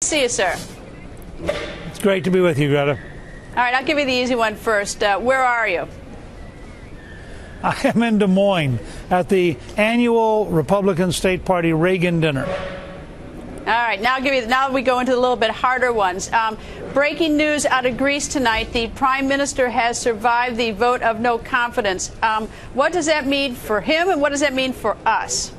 See you, sir. It's great to be with you, Greta. All right, I'll give you the easy one first. Where are you? I am in Des Moines at the annual Republican State Party Reagan dinner. All right, now we go into the little bit harder ones. Breaking news out of Greece tonight: the Prime Minister has survived the vote of no confidence. What does that mean for him, and what does that mean for us?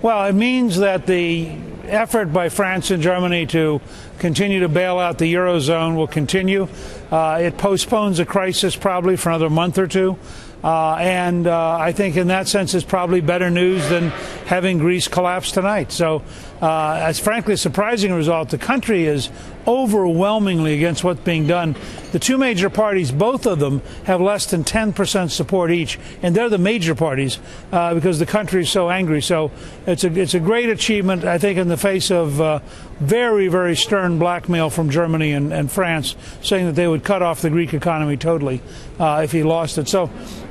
Well, it means that the effort by France and Germany to continue to bail out the Eurozone will continue. It postpones the crisis probably for another month or two. And I think in that sense it's probably better news than having Greece collapse tonight. So it's frankly a surprising result. The country is overwhelmingly against what's being done. The two major parties, both of them, have less than 10% support each, and they're the major parties because the country is so angry. So it's a great achievement, I think, in the face of very, very stern blackmail from Germany and France, saying that they would cut off the Greek economy totally if he lost it.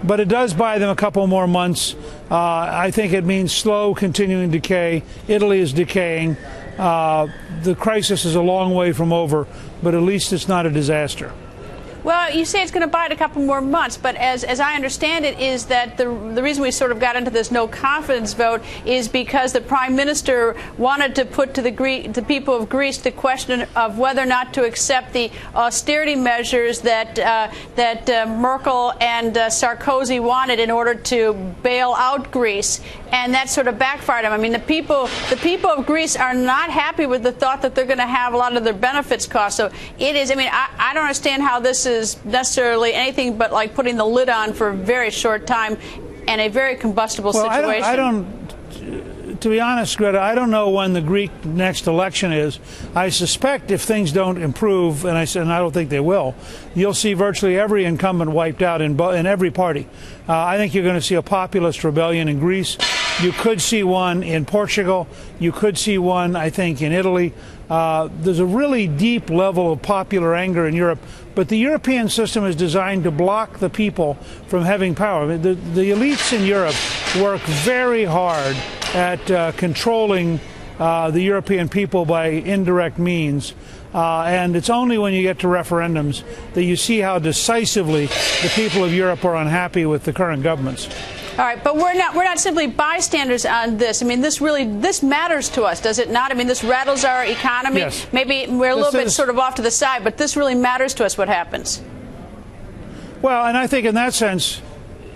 But it does buy them a couple more months. I think it means slow, continuing decay. Italy is decaying. The crisis is a long way from over, but at least it's not a disaster. Well, you say it's going to buy it a couple more months, but as I understand it, is that the reason we sort of got into this no confidence vote is because the Prime Minister wanted to put to the people of Greece the question of whether or not to accept the austerity measures that Merkel and Sarkozy wanted in order to bail out Greece, and that sort of backfired him. I mean, the people of Greece are not happy with the thought that they're going to have a lot of their benefits cost. So it is. I mean, I don't understand how this is necessarily anything but like putting the lid on for a very short time and a very combustible situation. I don't, to be honest, Greta, I don't know when the Greek next election is. I suspect if things don't improve, and I don't think they will, you'll see virtually every incumbent wiped out in every party. I think you're going to see a populist rebellion in Greece. You could see one in Portugal. You could see one, I think, in Italy. There's a really deep level of popular anger in Europe, but the European system is designed to block the people from having power. I mean, the elites in Europe work very hard at controlling the European people by indirect means. And it's only when you get to referendums that you see how decisively the people of Europe are unhappy with the current governments. All right, but we're not simply bystanders on this. I mean, this matters to us, does it not? I mean, this rattles our economy. Yes. Maybe we're a little bit sort of off to the side, but this really matters to us, what happens. Well, and I think in that sense,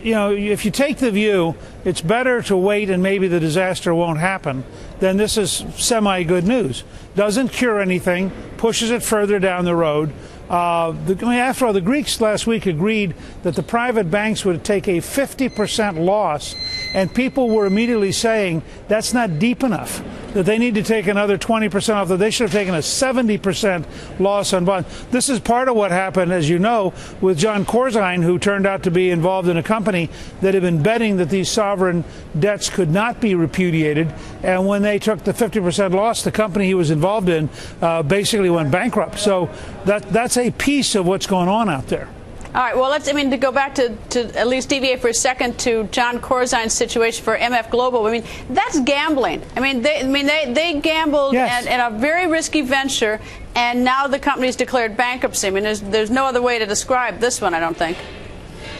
you know, if you take the view it's better to wait and maybe the disaster won't happen, then this is semi-good news. Doesn't cure anything, pushes it further down the road. After all, the Greeks last week agreed that the private banks would take a 50% loss, and people were immediately saying that's not deep enough, that they need to take another 20% off, that they should have taken a 70% loss on bonds. This is part of what happened, as you know, with John Corzine, who turned out to be involved in a company that had been betting that these sovereign debts could not be repudiated, and when they took the 50% loss, the company he was involved in basically went bankrupt. So that's a piece of what's going on out there. All right. Well, to go back to at least deviate for a second to John Corzine's situation for MF Global. I mean, that's gambling. I mean, they gambled yes. in a very risky venture, and now the company's declared bankruptcy. I mean, there's no other way to describe this one, I don't think.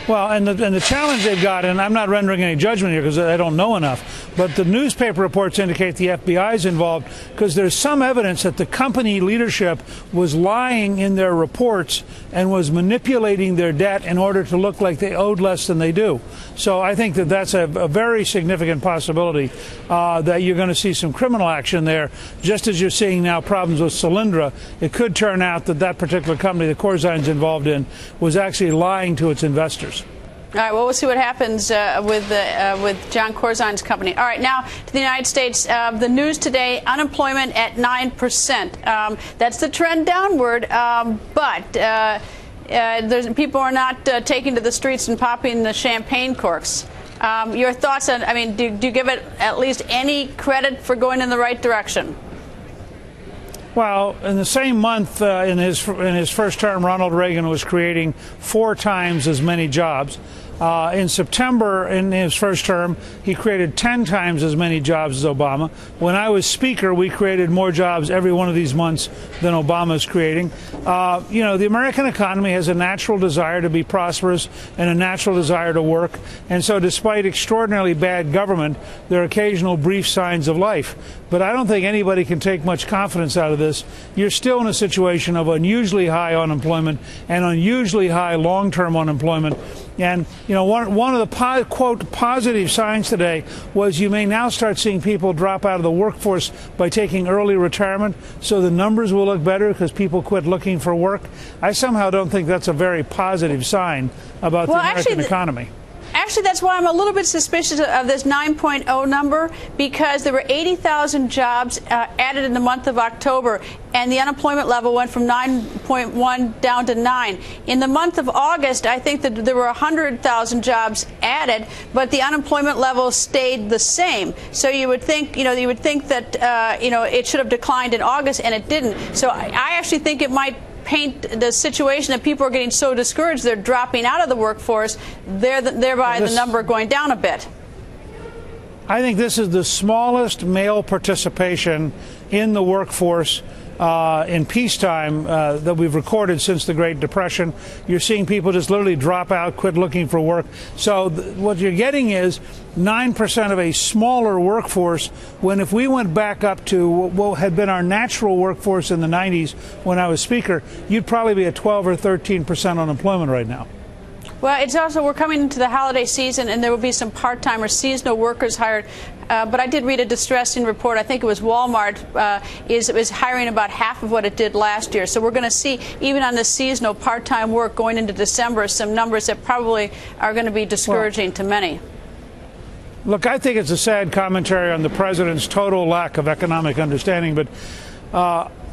Well, and the challenge they've got, and I'm not rendering any judgment here because I don't know enough, but the newspaper reports indicate the FBI is involved because there's some evidence that the company leadership was lying in their reports and was manipulating their debt in order to look like they owed less than they do. So I think that that's a very significant possibility that you're going to see some criminal action there, just as you're seeing now problems with Solyndra. It could turn out that that particular company that Corzine's involved in was actually lying to its investors. All right, well, we'll see what happens with John Corzine's company. All right, now to the United States. The news today, unemployment at 9%. That's the trend downward, but people are not taking to the streets and popping the champagne corks. Your thoughts on, I mean, do you give it at least any credit for going in the right direction? Well, in the same month in his first term, Ronald Reagan was creating 4 times as many jobs. In September, in his first term, he created 10 times as many jobs as Obama. When I was Speaker, we created more jobs every one of these months than Obama's creating. The American economy has a natural desire to be prosperous and a natural desire to work. And so despite extraordinarily bad government, there are occasional brief signs of life. But I don't think anybody can take much confidence out of this. You're still in a situation of unusually high unemployment and unusually high long-term unemployment. And, one of the, quote, positive signs today was you may now start seeing people drop out of the workforce by taking early retirement, so the numbers will look better because people quit looking for work. I somehow don't think that's a very positive sign about the American economy. Actually, that's why I'm a little bit suspicious of this 9.0 number, because there were 80,000 jobs added in the month of October, and the unemployment level went from 9.1 down to 9. In the month of August, I think that there were 100,000 jobs added, but the unemployment level stayed the same. So you would think, that, it should have declined in August, and it didn't. So I actually think it might paint the situation that people are getting so discouraged they're dropping out of the workforce, thereby the number going down a bit. I think this is the smallest male participation in the workforce in peacetime that we've recorded since the Great Depression. You're seeing people just literally drop out, quit looking for work. So what you're getting is 9% of a smaller workforce, when if we went back up to what had been our natural workforce in the 90s when I was Speaker, you'd probably be at 12 or 13% unemployment right now. Well, it's also, we're coming into the holiday season, and there will be some part-time or seasonal workers hired. But I did read a distressing report. I think it was Walmart is hiring about half of what it did last year. So we're going to see, even on the seasonal part-time work going into December, some numbers that probably are going to be discouraging to many. Look, I think it's a sad commentary on the president's total lack of economic understanding. But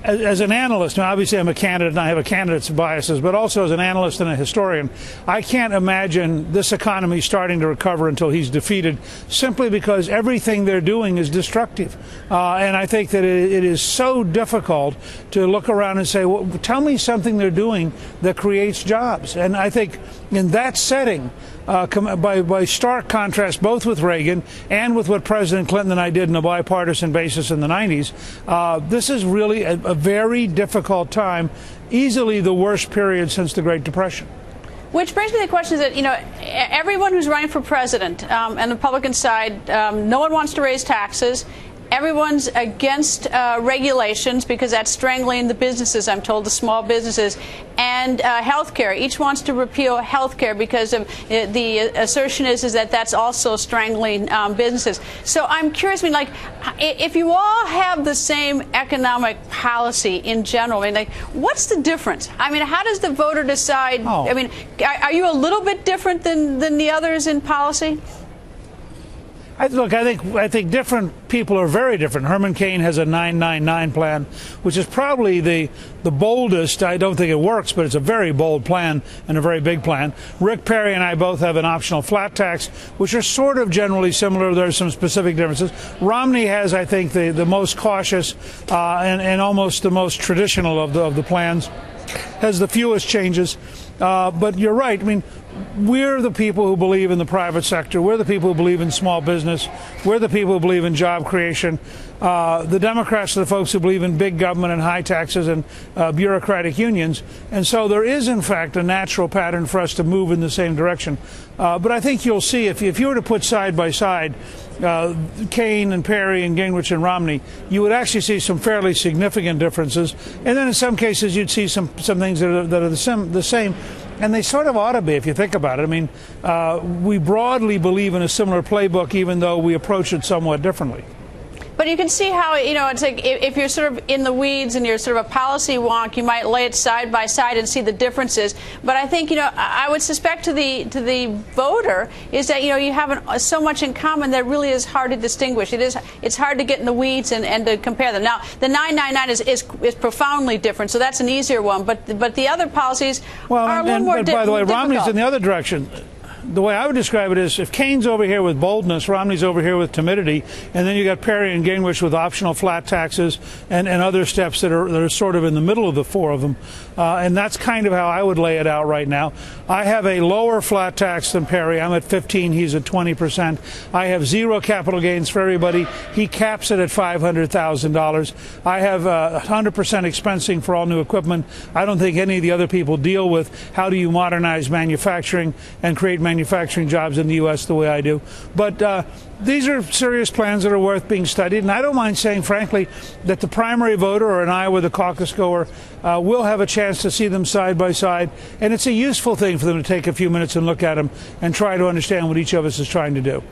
as an analyst, now obviously I'm a candidate and I have a candidate's biases, but also as an analyst and a historian, I can't imagine this economy starting to recover until he's defeated, simply because everything they're doing is destructive. And I think that it is so difficult to look around and say, well, tell me something they're doing that creates jobs. And I think in that setting, by stark contrast, both with Reagan and with what President Clinton and I did on a bipartisan basis in the 90s, this is really a very difficult time, easily the worst period since the Great Depression. Which brings me to the question is that, everyone who's running for president on the Republican side, no one wants to raise taxes. Everyone's against regulations because that's strangling the businesses, I'm told, the small businesses, and health care. Each wants to repeal health care because of the assertion is that that's also strangling businesses. So I'm curious, if you all have the same economic policy in general, what's the difference? How does the voter decide? Oh. Are you a little bit different than the others in policy? Look, I think different people are very different. Herman Cain has a 999 plan, which is probably the boldest. I don't think it works, but it's a very bold plan and a very big plan. Rick Perry and I both have an optional flat tax, which are sort of generally similar. There's some specific differences. Romney has, I think, the most cautious and almost the most traditional of the plans, has the fewest changes. But you're right. We're the people who believe in the private sector. We're the people who believe in small business. We're the people who believe in job creation. The Democrats are the folks who believe in big government and high taxes and bureaucratic unions. And so there is, in fact, a natural pattern for us to move in the same direction. But I think you'll see, if you were to put side by side Cain and Perry and Gingrich and Romney, you would actually see some fairly significant differences. And then in some cases, you'd see some things that are the same. And they sort of ought to be, if you think about it. We broadly believe in a similar playbook, even though we approach it somewhat differently. But you can see how, it's like if you're sort of in the weeds and you're sort of a policy wonk, you might lay it side by side and see the differences. But I think, I would suspect to the voter is that, you have so much in common that really is hard to distinguish. It's hard to get in the weeds and to compare them. Now, the 999 is profoundly different, so that's an easier one. But the other policies are a little more difficult. By the way, Romney's in the other direction. the way I would describe it is if Kane's over here with boldness, Romney's over here with timidity, and then you got Perry and Gingrich with optional flat taxes and other steps that are sort of in the middle of the four of them. And that's kind of how I would lay it out right now. I have a lower flat tax than Perry. I'm at 15. He's at 20%. I have zero capital gains for everybody. He caps it at $500,000. I have 100% expensing for all new equipment. I don't think any of the other people deal with how do you modernize manufacturing and create manufacturing jobs in the U.S. the way I do. But these are serious plans that are worth being studied. And I don't mind saying, frankly, that the primary voter or an Iowa, the caucus goer, will have a chance to see them side by side. And it's a useful thing for them to take a few minutes and look at them and try to understand what each of us is trying to do.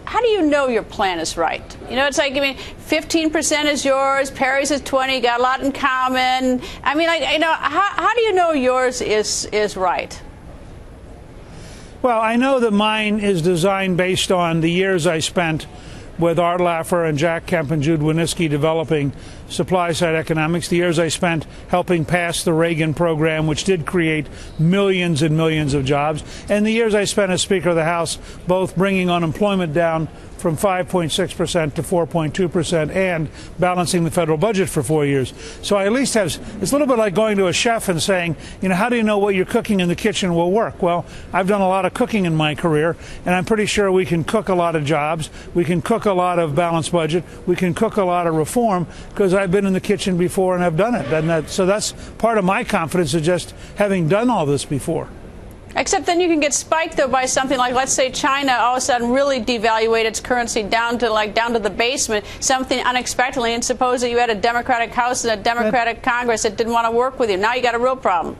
How do you know your plan is right? You know, it's like, I mean, 15% is yours, Perry's is 20, got a lot in common. I mean, like, you know, how do you know yours is right? Well, I know that mine is designed based on the years I spent with Art Laffer and Jack Kemp and Jude Winniski developing supply-side economics, the years I spent helping pass the Reagan program, which did create millions and millions of jobs, and the years I spent as Speaker of the House, both bringing unemployment down from 5.6% to 4.2% and balancing the federal budget for 4 years. So I at least have, it's a little bit like going to a chef and saying, you know, how do you know what you're cooking in the kitchen will work? Well, I've done a lot of cooking in my career, and I'm pretty sure we can cook a lot of jobs, we can cook a lot of balanced budget, we can cook a lot of reform, because I've been in the kitchen before and I've done it. And so that's part of my confidence, is just having done all this before. Except then you can get spiked, though, by something like, let's say, China all of a sudden really devaluated its currency down to the basement, something unexpectedly, and suppose that you had a Democratic House and a Democratic Congress that didn't want to work with you. Now you got a real problem.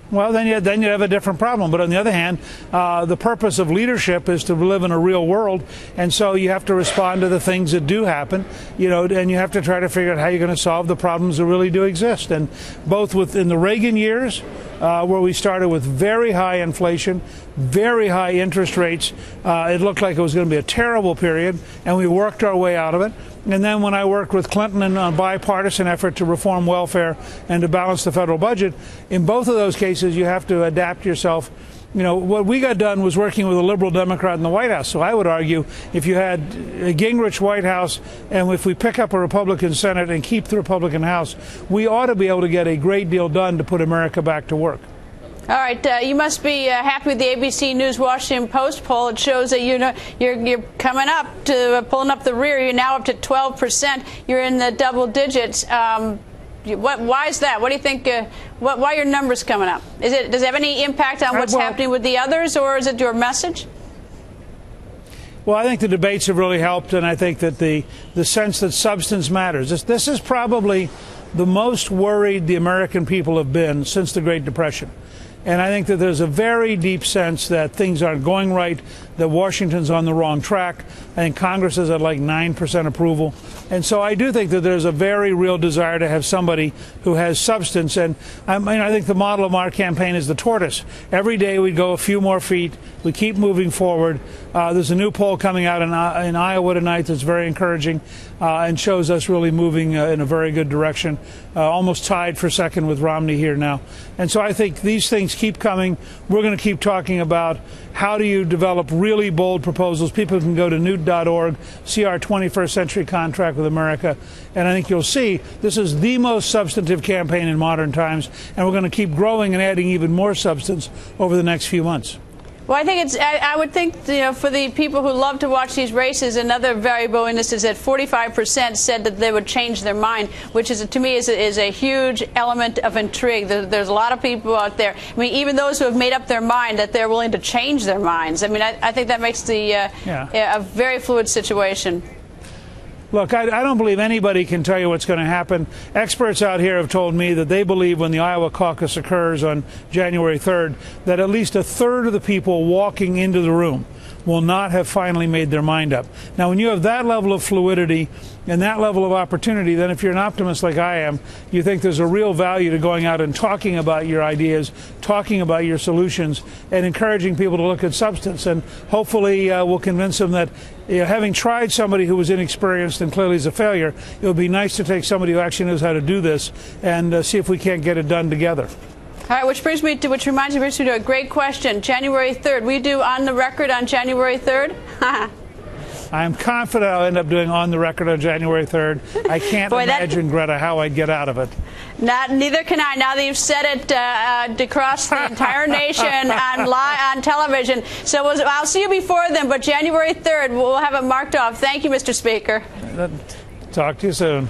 Well, then you have a different problem. But on the other hand, the purpose of leadership is to live in a real world, and so you have to respond to the things that do happen, you know, and you have to try to figure out how you're going to solve the problems that really do exist. And both within the Reagan years, where we started with very high inflation, very high interest rates, it looked like it was going to be a terrible period, and we worked our way out of it. And then when I worked with Clinton in a bipartisan effort to reform welfare and to balance the federal budget, in both of those cases you have to adapt yourself. You know, what we got done was working with a liberal Democrat in the White House. So I would argue if you had a Gingrich White House and if we pick up a Republican Senate and keep the Republican House, we ought to be able to get a great deal done to put America back to work. All right, you must be happy with the ABC News Washington Post poll. It shows that you're coming up to pulling up the rear. You're now up to 12%. You're in the double digits. Why is that? What do you think? Why are your numbers coming up? Does it have any impact on what's happening with the others, or is it your message? Well, I think the debates have really helped, and I think that the sense that substance matters. This is probably the most worried the American people have been since the Great Depression. And I think that there's a very deep sense that things aren't going right, that Washington's on the wrong track. I think Congress is at like 9% approval. And so I do think that there's a very real desire to have somebody who has substance. And I think the model of our campaign is the tortoise. Every day we go a few more feet. We keep moving forward. There's a new poll coming out in Iowa tonight that's very encouraging and shows us really moving in a very good direction, almost tied for second with Romney here now. And so I think these things keep coming. We're going to keep talking about how do you develop really bold proposals. People can go to newt.org, see our 21st century contract with America, and I think you'll see this is the most substantive campaign in modern times, and we're going to keep growing and adding even more substance over the next few months. Well, I think I would think, you know, for the people who love to watch these races, another variable in this is that 45% said that they would change their mind, which is, to me, is a huge element of intrigue. There's a lot of people out there. I mean, even those who have made up their mind, that they're willing to change their minds. I mean, I think that makes a very fluid situation. Look, I don't believe anybody can tell you what's going to happen. Experts out here have told me that they believe when the Iowa caucus occurs on January 3rd, that at least a third of the people walking into the room will not have finally made their mind up. Now, when you have that level of fluidity and that level of opportunity, then if you're an optimist like I am, you think there's a real value to going out and talking about your ideas, talking about your solutions, and encouraging people to look at substance. And hopefully we'll convince them that, you know, having tried somebody who was inexperienced and clearly is a failure, it would be nice to take somebody who actually knows how to do this and see if we can't get it done together. All right, which reminds me of a great question. January 3rd. We do on the record on January 3rd? I am confident I'll end up doing on the record on January 3rd. I can't imagine, Greta, how I'd get out of it. Neither can I. Now that you've said it across the entire nation on television. So I'll see you before then, but January 3rd, we'll have it marked off. Thank you, Mr. Speaker. Talk to you soon.